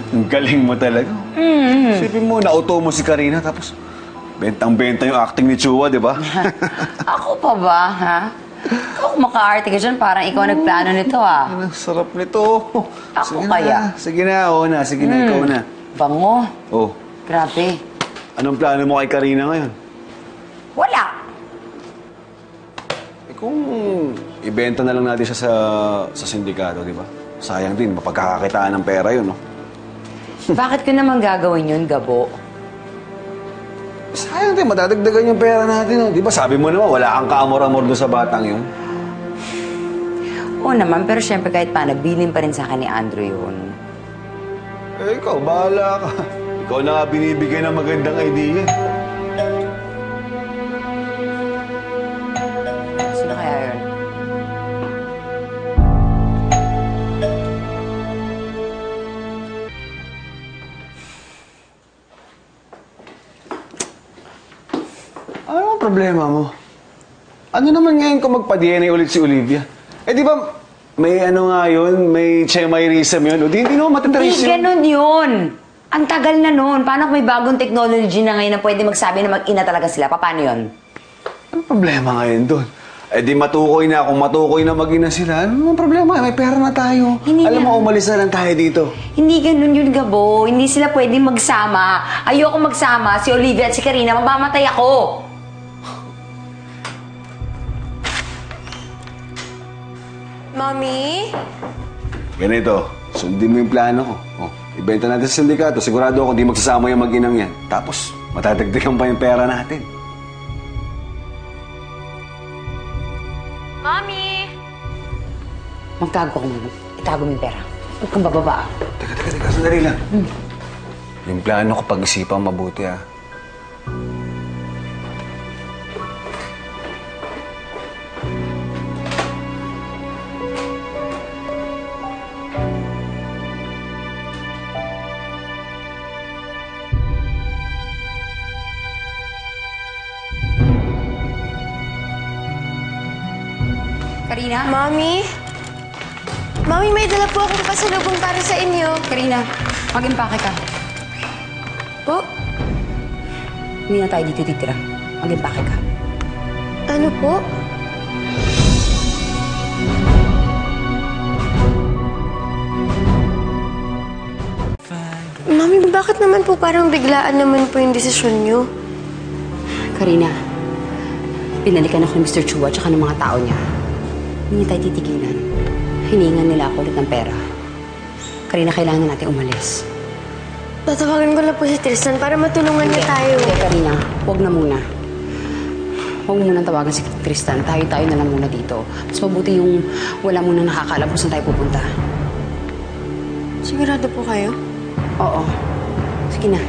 Ang galing mo talaga. Sipin mo, nauto mo si Karina, tapos bentang-benta yung acting ni Chua, di ba? Ako pa ba, ha? Ikaw maka-arte ka dyan, parang ikaw nagplano nito, ah. Ang sarap nito. Ako Sige kaya? Sige na, oo na. Sige na, ikaw na. Bango. Oh, Grabe. anong plano mo kay Karina ngayon? Wala. Kung ibenta na lang natin siya sa sindikato, di ba? Sayang din, mapagkakakitaan ng pera yun, no? Bakit ko naman gagawin yun, Gabo? Sayang din, madadagdagan yung pera natin, no? Di ba sabi mo naman, wala kang kaamor-amor doon sa batang yun? Oo naman, pero syempre kahit paano, bilin pa rin sa akin ni Andrew yun. Eh, ikaw, bahala ka. Ikaw na nga binibigay ng magandang idea. Sino kaya yun? Ano ang problema mo? Ano naman ngayon kung magpa-DNA ulit si Olivia? Eh, di ba may ano nga yun? May chimerism yun? O di hindi naman matataris Hindi yun. ganun yun. Ang tagal na nun. Paano kung may bagong technology na ngayon na pwede magsabi na mag-ina talaga sila? Paano yun? Ano problema ngayon doon? Eh di matukoy na. Kung matukoy na mag-ina sila, ano ang problema? May pera na tayo. Hindi Alam mo, na. umalis na lang tayo dito. Hindi ganun yun, Gabo. Hindi sila pwedeng magsama. Ayoko magsama. Si Olivia at si Karina, mamamatay ako. Mommy? Ganito, sundin mo yung plano ko. Oh, ibenta natin sa sindikato. Sigurado ako di magsasama yung mag-inang yan. Tapos, matadagdagan pa yung pera natin. Mommy? Magtago ko muna. Itago mo yung pera. Huwag kang bababa. Teka, sandali lang. Yung plano ko pag-isipan mabuti, ah. Karina? Mommy? Mommy, may dala po akong pasalubong para sa inyo. Karina, mag-impake ka. Po? Hindi na tayo dito titira. Mag-impake ka. Ano po? Mami, bakit naman po parang biglaan naman po yung desisyon niyo? Karina, pinalikan ako ni Mr. Chua at saka ng mga tao niya. Hindi tayo titigilan. Hiningan nila ako ulit ng pera. Karina, kailangan na natin umalis. Tatawagan ko lang po si Tristan para matulungan niya tayo. Hindi, Karina. Huwag na muna. Huwag mo munang tawagan si Tristan. Tayo na lang muna dito. Mas mabuti yung wala munang nakakaalam kung saan tayo pupunta. Sigurado po kayo? Oo. Sige na.